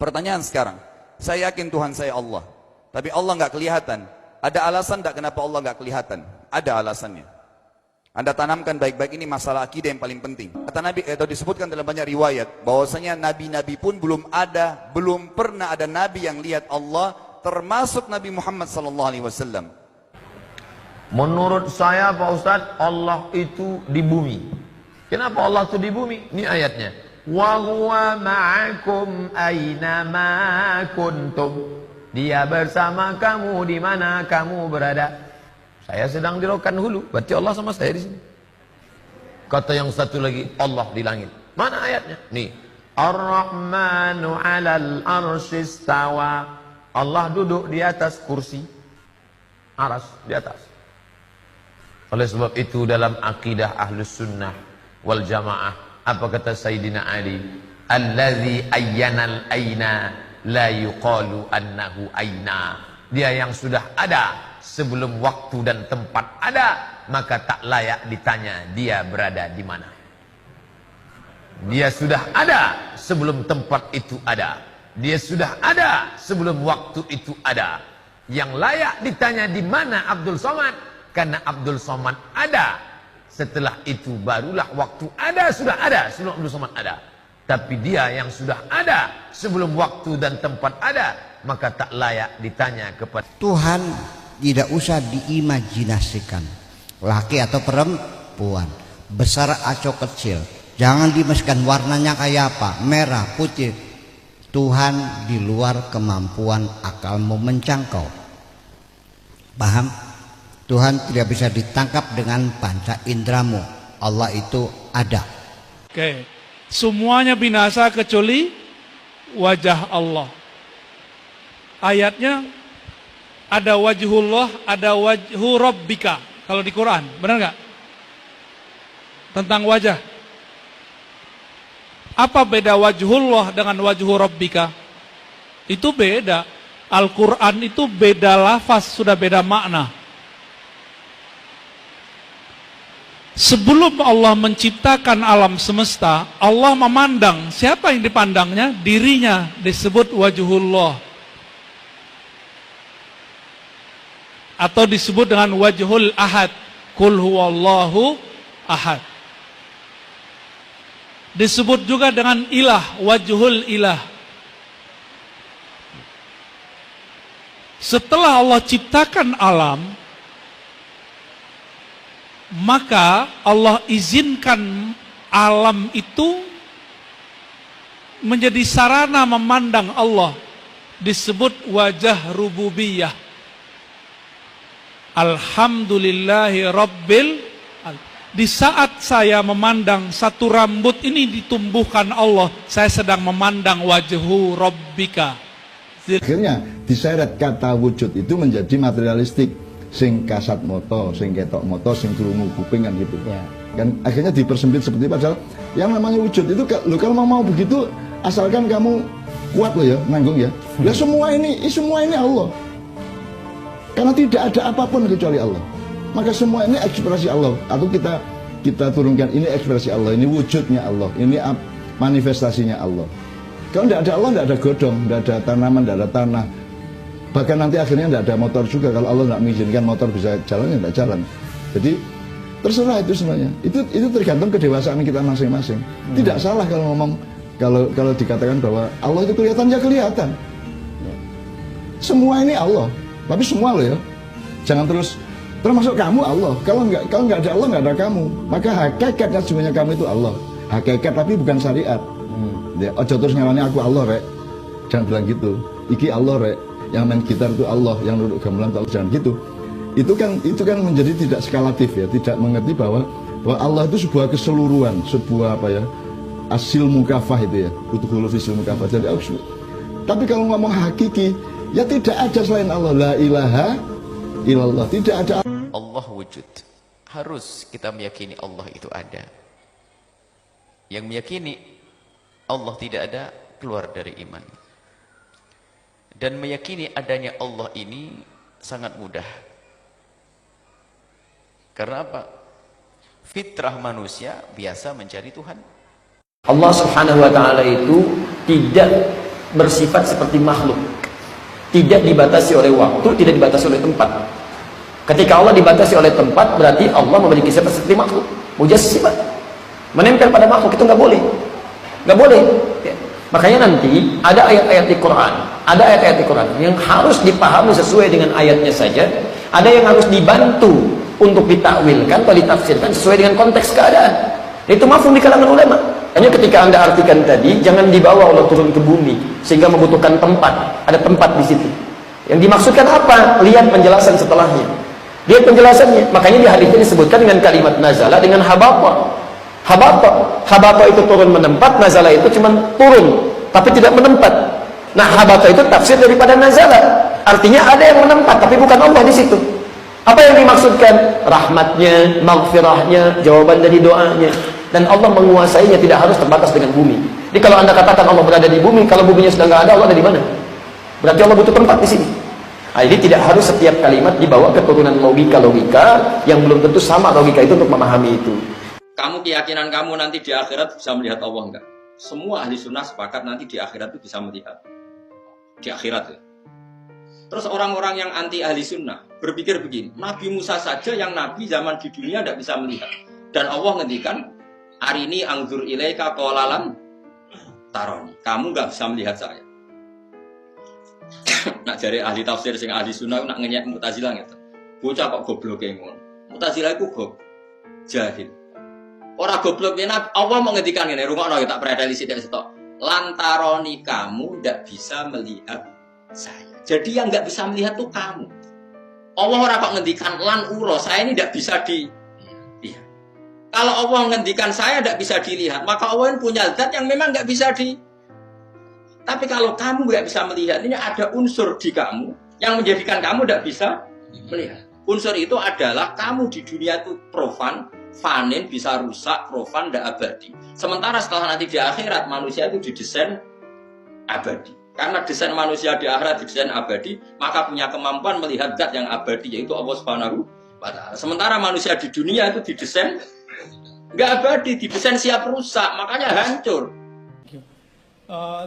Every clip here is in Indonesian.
Pertanyaan sekarang, saya yakin Tuhan saya Allah, tapi Allah nggak kelihatan. Ada alasan tidak kenapa Allah nggak kelihatan? Ada alasannya. Anda tanamkan baik-baik, ini masalah akidah yang paling penting. Kata Nabi, atau disebutkan dalam banyak riwayat, bahwasanya nabi-nabi pun belum pernah ada nabi yang lihat Allah, termasuk Nabi Muhammad SAW. Menurut saya Pak Ustadz, Allah itu di bumi. Kenapa Allah itu di bumi? Ini ayatnya. Wa huwa ma'akum aina ma kuntum. Dia bersama kamu di mana kamu berada. Saya sedang di Rokan Hulu, berarti Allah sama saya di sini. Kata yang satu lagi, Allah di langit. Mana ayatnya? Nih. Ar-Rahmanu 'alal arsy istawa. Allah duduk di atas kursi. Aras di atas. Oleh sebab itu dalam akidah Ahlus Sunnah wal Jamaah, apa kata Sayyidina Ali? Allazi ayyanal aina la yuqalu annahu aina. Dia yang sudah ada sebelum waktu dan tempat ada, maka tak layak ditanya dia berada di mana. Dia sudah ada sebelum tempat itu ada. Dia sudah ada sebelum waktu itu ada. Yang layak ditanya di mana Abdul Somad, karena Abdul Somad ada. Setelah itu barulah waktu ada, sudah ada sebelum Abdul Somad ada. Tapi dia yang sudah ada sebelum waktu dan tempat ada, maka tak layak ditanya kepada Tuhan. Tidak usah diimajinasikan, laki atau perempuan, besar atau kecil. Jangan dimasukkan warnanya kayak apa, merah, putih. Tuhan di luar kemampuan akalmu mencangkau. Paham? Tuhan tidak bisa ditangkap dengan panca indramu. Allah itu ada. Oke, semuanya binasa kecuali wajah Allah. Ayatnya ada wajhullah, ada wajhu rabbika. Kalau di Quran, benar nggak? Tentang wajah. Apa beda wajhullah dengan wajhu rabbika? Itu beda. Al-Quran itu beda lafaz, sudah beda makna. Sebelum Allah menciptakan alam semesta, Allah memandang. Siapa yang dipandangnya? Dirinya, disebut wajhullah. Atau disebut dengan wajhul ahad. Qul huwallahu ahad. Disebut juga dengan ilah, wajhul ilah. Setelah Allah ciptakan alam, maka Allah izinkan alam itu menjadi sarana memandang Allah. Disebut wajah rububiyah. Alhamdulillahi Rabbil. Di saat saya memandang satu rambut ini ditumbuhkan Allah, saya sedang memandang wajhu Rabbika. Akhirnya diseret kata wujud itu menjadi materialistik, sing kasat moto, sing ketok moto, sing krungu kuping kan gitu. Ya. Kan akhirnya dipersempit seperti itu, padahal yang namanya wujud itu kalau mau begitu asalkan kamu kuat loh ya, nanggung ya. Ya semua ini Allah. Karena tidak ada apapun kecuali Allah. Maka semua ini ekspresi Allah. Atau kita turunkan ini ekspresi Allah, ini wujudnya Allah, ini manifestasinya Allah. Kalau tidak ada Allah, tidak ada godong, tidak ada tanaman, tidak ada tanah. Bahkan nanti akhirnya tidak ada motor juga. Kalau Allah tidak mengizinkan motor bisa jalan, ya tidak jalan. Jadi terserah itu sebenarnya. Itu tergantung kedewasaan kita masing-masing. Tidak salah kalau ngomong, kalau dikatakan bahwa Allah itu kelihatan, ya kelihatan. Semua ini Allah. Tapi semua loh ya, jangan termasuk kamu Allah. Kalau nggak ada Allah, nggak ada kamu. Maka hakikatnya sebenarnya kamu itu Allah. Hakikat tapi bukan syariat. Ojo terus ngarani aku Allah rek. Jangan bilang gitu. Iki Allah rek. Yang main gitar itu Allah, yang duduk gamelan itu Allah. Jangan gitu. Itu kan menjadi tidak skalatif ya, tidak mengerti bahwa Allah itu sebuah keseluruhan, sebuah apa ya, asil mukafah itu ya, utuhulu fisil mukafah. Jadi tapi kalau ngomong hakiki, ya tidak ada selain Allah. La ilaha illallah. Tidak ada. Allah wujud. Harus kita meyakini Allah itu ada. Yang meyakini Allah tidak ada, keluar dari iman. Dan meyakini adanya Allah ini sangat mudah. Karena apa? Fitrah manusia biasa mencari Tuhan. Allah Subhanahu wa ta'ala itu tidak bersifat seperti makhluk. Tidak dibatasi oleh waktu, tidak dibatasi oleh tempat. Ketika Allah dibatasi oleh tempat, berarti Allah memiliki sifat seperti makhluk. Mujassimah. Menempel pada makhluk itu nggak boleh. Nggak boleh. Ya. Makanya nanti ada ayat-ayat di Quran, ada ayat-ayat di Quran yang harus dipahami sesuai dengan ayatnya saja. Ada yang harus dibantu untuk ditakwilkan atau ditafsirkan sesuai dengan konteks keadaan. Itu mafhum di kalangan ulama. Hanya ketika Anda artikan tadi, jangan dibawa Allah turun ke bumi sehingga membutuhkan tempat. Ada tempat di situ. Yang dimaksudkan apa? Lihat penjelasan setelahnya. Lihat penjelasannya. Makanya di hadis ini disebutkan dengan kalimat nazala dengan habata. Habata itu turun menempat, nazala itu cuma turun, tapi tidak menempat. Nah, habata itu tafsir daripada nazala. Artinya ada yang menempat, tapi bukan Allah di situ. Apa yang dimaksudkan? Rahmatnya, maghfirahnya, jawaban dari doanya. Dan Allah menguasainya, tidak harus terbatas dengan bumi. Jadi kalau Anda katakan Allah berada di bumi, kalau buminya sudah nggak ada, Allah ada di mana? Berarti Allah butuh tempat di sini. Nah, jadi tidak harus setiap kalimat dibawa keturunan logika-logika yang belum tentu sama logika itu untuk memahami itu. Kamu keyakinan kamu nanti di akhirat bisa melihat Allah enggak? Semua ahli sunnah sepakat nanti di akhirat itu bisa melihat. Di akhirat ya. Terus orang-orang yang anti ahli sunnah berpikir begini, Nabi Musa saja yang nabi zaman di dunia tidak bisa melihat. Dan Allah ngendikan, arini angzur ilaika qolalan taroni. Kamu nggak bisa melihat saya. Nak jari ahli tafsir sing ahli sunnah nak ngenyek Mu'tazilah gitu. Bocah kok goblok ngono. Mu'tazilah iku goblok. Jahil. Ora goblok yen Allah mau ngendikan ngene, rungokno ya tak predeli sithik setok. Lantaroni kamu ndak bisa melihat saya. Jadi yang nggak bisa melihat tuh kamu. Allah ora kok ngendikan lan uro, saya ini tidak bisa dilihat. Kalau Allah ngendikan saya tidak bisa dilihat, maka Allah punya zat yang memang nggak bisa di. Tapi kalau kamu nggak bisa melihat, ini ada unsur di kamu yang menjadikan kamu tidak bisa melihat. Unsur itu adalah kamu di dunia itu profan, fanin, bisa rusak, profan, tidak abadi. Sementara setelah nanti di akhirat manusia itu didesain abadi. Karena desain manusia di akhirat didesain abadi, maka punya kemampuan melihat zat yang abadi, yaitu Allah Subhanahu wa Ta'ala. Sementara manusia di dunia itu didesain nggak abadi, didesain siap rusak, makanya hancur.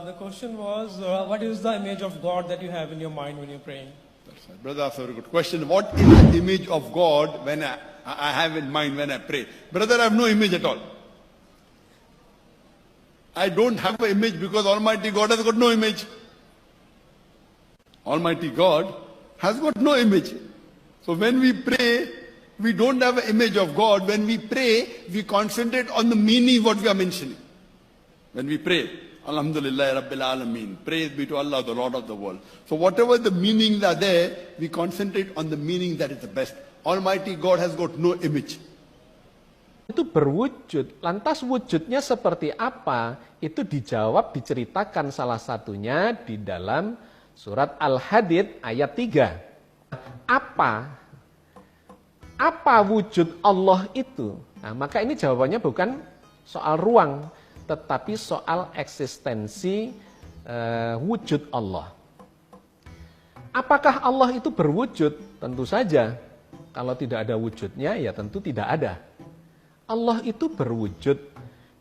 The question was, what is the image of God that you have in your mind when you're praying? Brother, that's a very good question. What is the image of God when I have in mind when I pray? Brother, I have no image at all. I don't have an image because Almighty God has got no image. Almighty God has got no image. So when we pray, we don't have an image of God. When we pray, we concentrate on the meaning what we are mentioning. When we pray, Alhamdulillah Rabbil Alameen, praise be to Allah, the Lord of the world. So whatever the meanings are there, we concentrate on the meaning that is the best. Almighty God has got no image. Itu berwujud, lantas wujudnya seperti apa? Itu dijawab, diceritakan salah satunya di dalam surat Al-Hadid ayat 3. Apa wujud Allah itu? Nah, maka ini jawabannya bukan soal ruang, tetapi soal eksistensi wujud Allah. Apakah Allah itu berwujud? Tentu saja. Kalau tidak ada wujudnya, ya tentu tidak ada. Allah itu berwujud.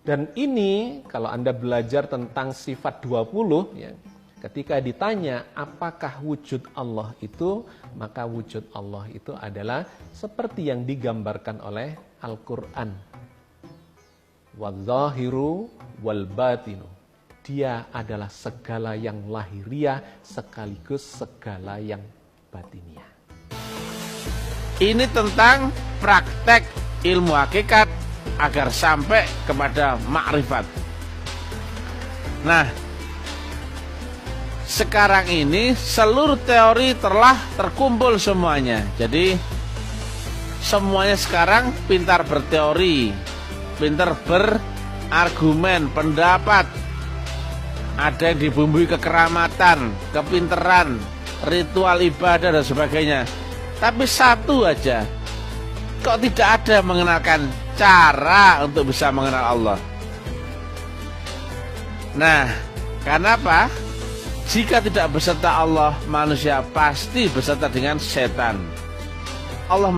Dan ini, kalau Anda belajar tentang sifat 20, ya, ketika ditanya apakah wujud Allah itu, maka wujud Allah itu adalah seperti yang digambarkan oleh Al-Quran. Wadzahiru wal batinu. Dia adalah segala yang lahiriah sekaligus segala yang batiniah. Ini tentang praktek ilmu hakikat agar sampai kepada makrifat. Nah, sekarang ini seluruh teori telah terkumpul semuanya. Jadi semuanya sekarang pintar berteori, pintar berargumen, pendapat. Ada yang dibumbui kekeramatan, kepinteran, ritual ibadah dan sebagainya. Tapi satu aja, kok tidak ada mengenalkan cara untuk bisa mengenal Allah. Nah, karena apa? Jika tidak beserta Allah, manusia pasti beserta dengan setan. Allah